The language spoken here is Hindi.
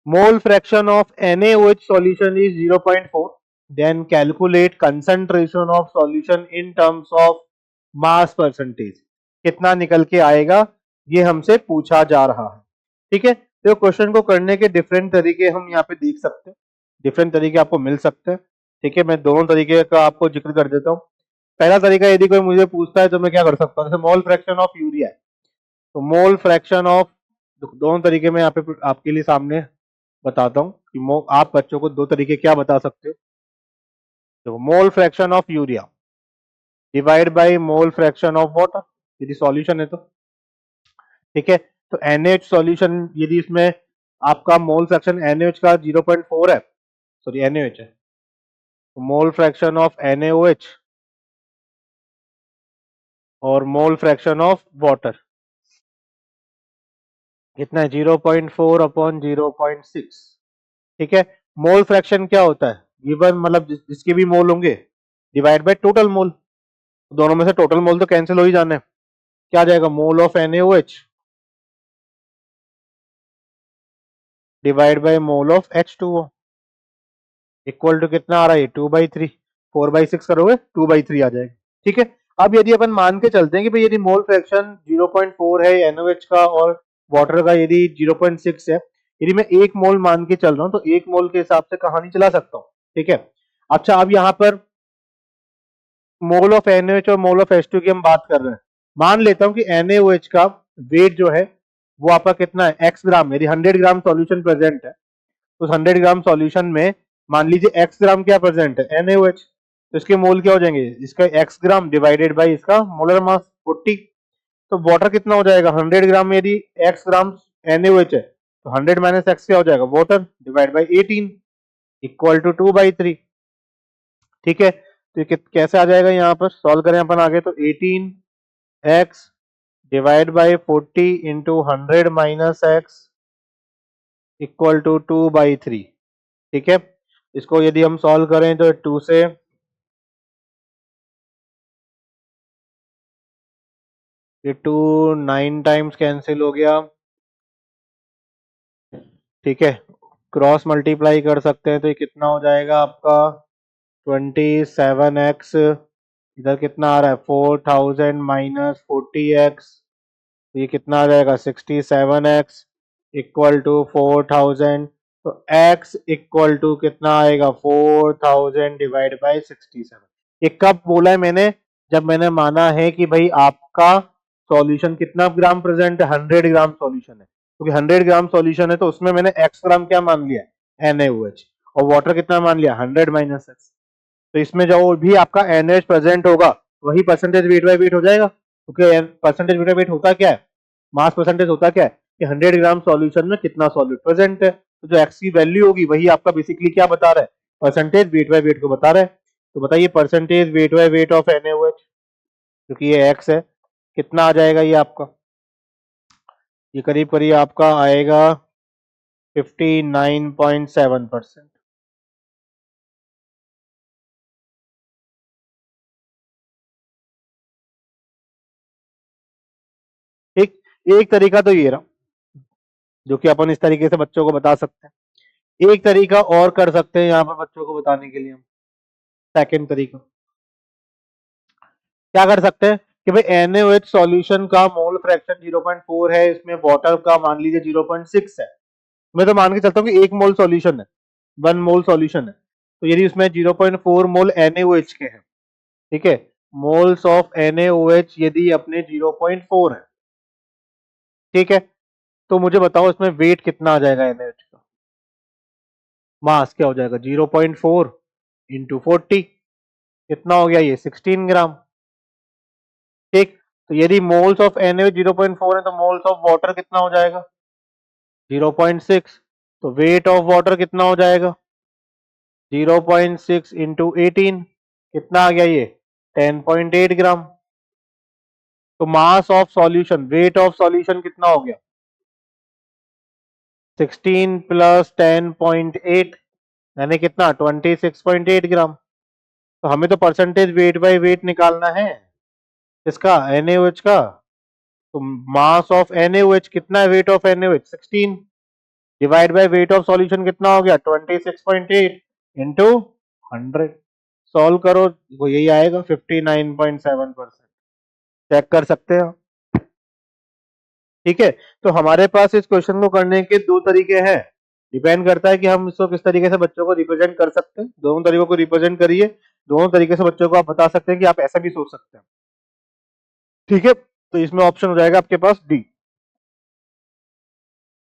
Mole fraction of NaOH solution is 0.4. Then calculate concentration of solution in terms of mass percentage. कितना निकल के आएगा ये हमसे पूछा जा रहा है। ठीक है, तो क्वेश्चन को करने के डिफरेंट तरीके हम यहाँ पे देख सकते हैं, डिफरेंट तरीके आपको मिल सकते हैं। ठीक है, मैं दोनों तरीके का आपको जिक्र कर देता हूँ। पहला तरीका, यदि कोई मुझे पूछता है तो मैं क्या कर सकता हूँ, जैसे मोल फ्रैक्शन ऑफ यूरिया है, तो मोल फ्रैक्शन ऑफ, दोनों तरीके में यहाँ पे आपके लिए सामने बताता हूँ कि आप बच्चों को दो तरीके क्या बता सकते हो। तो mole fraction of urea divide by mole fraction of water, यदि सॉल्यूशन है तो। ठीक है, तो NaOH सॉल्यूशन यदि इसमें आपका मोल फ्रैक्शन NaOH का 0.4 है, सॉरी NaOH है, तो मोल फ्रैक्शन ऑफ NaOH और मोल फ्रैक्शन ऑफ वाटर कितना है, 0.4 अपॉन 0.6। ठीक है, मोल फ्रैक्शन क्या होता है, गिवन मतलब जिसके भी मोल होंगे डिवाइड बाय टोटल मोल, दोनों में से टोटल मोल तो कैंसिल हो ही जाना है। क्या आ जाएगा, mole of NaOH divide by mole of H2O equal to कितना आ रहा है, 2/3। 4/6 करोगे 2/3 आ जाएगा। ठीक है, अब यदि अपन मान के चलते हैं कि भाई यदि मोल फ्रैक्शन 0.4 है NaOH का और वाटर का यदि 0.6 है, यदि मैं एक मोल मान के चल रहा हूं तो एक मोल के हिसाब से कहानी चला सकता हूं। ठीक है, अच्छा अब यहाँ पर मोल ऑफ NaOH और मोल ऑफ H2 की हम बात कर रहे हैं। मान लेता हूं कि NaOH का वेट जो है वो आपका कितना है, x ग्राम, यदि 100 ग्राम सॉल्यूशन प्रेजेंट है तो 100 ग्राम सॉल्यूशन में मान लीजिए x ग्राम क्या प्रेजेंट है, NaOH, तो इसके मोल क्या हो जाएंगे, इसका x ग्राम डिवाइडेड बाय इसका मोलर मास 40। तो वाटर कितना हो जाएगा, 100 ग्राम में यदि x ग्राम NaOH है तो 100 माइनस x क्या हो जाएगा, water divide by 18 equal to 2/3। ठीक है, तो ये कैसे आ जाएगा, यहाँ पर सॉल्व करें अपन आगे, तो 18x divide by 40 into 100 minus x equal to 2/3। ठीक है, इसको यदि हम सॉल्व करें तो 2 से ये 2 9 टाइम्स कैंसिल हो गया। ठीक है, क्रॉस मल्टीप्लाई कर सकते हैं तो ये कितना हो जाएगा आपका 27x, इधर कितना आ रहा है 4000 माइनस 40x, तो ये कितना आ जाएगा 67x इक्वल टू 4000, तो x इक्वल टू कितना आएगा 4000 डिवाइड बाय 67। ये कब बोला है मैंने, जब मैंने माना है कि भाई आपका सॉल्यूशन कितना ग्राम प्रेजेंट है, 100 ग्राम सॉल्यूशन है, क्योंकि 100 ग्राम सॉल्यूशन है तो उसमें मैंने x ग्राम क्या मान लिया, NaOH, और वाटर कितना मान लिया 100 माइनस x। तो इसमें जो भी आपका NaOH प्रेजेंट होगा वही परसेंटेज वेट बाय वेट हो जाएगा, क्योंकि परसेंटेज वेट बाय वेट होता क्या है, मास परसेंटेज होता क्या है कि 100 ग्राम सॉल्यूशन में कितना सॉल्यूट प्रेजेंट है, तो जो x की वैल्यू होगी वही आपका बेसिकली क्या बता रहा है, परसेंटेज वेट बाय वेट को बता रहा है। तो बताइए percentage weight by weight of NaOH, क्योंकि ये x है, कितना आ जाएगा ये आपका, ये करीब करीब आपका आएगा 59.7%। ठीक, एक तरीका तो ये रहा जो कि अपन इस तरीके से बच्चों को बता सकते हैं। एक तरीका और कर सकते हैं यहाँ पर बच्चों को बताने के लिए हम, सेकंड तरीका क्या कर सकते हैं कि भाई NaOH सॉल्यूशन का मोल फ्रैक्शन 0.4 है, इसमें वाटर का मान लीजिए 0.6 है, मैं तो मान के चलता हूँ कि 1 मोल सॉल्यूशन है, 1 मोल सॉल्यूशन है, तो यदि उसमें 0.4 मोल NaOH के हैं, ठीक है, मोल्स ऑफ NaOH यदि अपने 0.4 है, ठीक है, तो मुझे बताओ इसमें वेट कितना आ जाएगा NaOH का, मास क्या हो जाएगा 0.4 इंटू 40, कितना हो गया ये 16 ग्राम। ठीक, तो यदि मोल्स ऑफ NaOH 0.4 है तो मोल्स ऑफ वाटर कितना हो जाएगा 0.6, तो वेट ऑफ वाटर कितना हो जाएगा 0.6 इंटू 18, कितना आ गया ये 10.8 ग्राम। तो mass of solution, weight of solution कितना हो गया 16 प्लस 10.8 यानी कितना 26.8 ग्राम। तो हमें तो परसेंटेज वेट बाय वेट निकालना है इसका, NaOH का, तो मास ऑफ NaOH कितना है, weight of NaOH 16 divide by weight of solution कितना हो गया 26.8 इंटू 100। सॉल्व करो वो यही आएगा 59.7%। चेक कर सकते हो। ठीक है, तो हमारे पास इस क्वेश्चन को करने के दो तरीके हैं। डिपेंड करता है कि हम इसको किस तरीके से बच्चों को रिप्रेजेंट कर सकते हैं। दोनों तरीकों को रिप्रेजेंट करिए, दोनों तरीके से बच्चों को आप बता सकते हैं कि आप ऐसा भी सोच सकते हैं। ठीक है, तो इसमें ऑप्शन हो जाएगा आपके पास डी।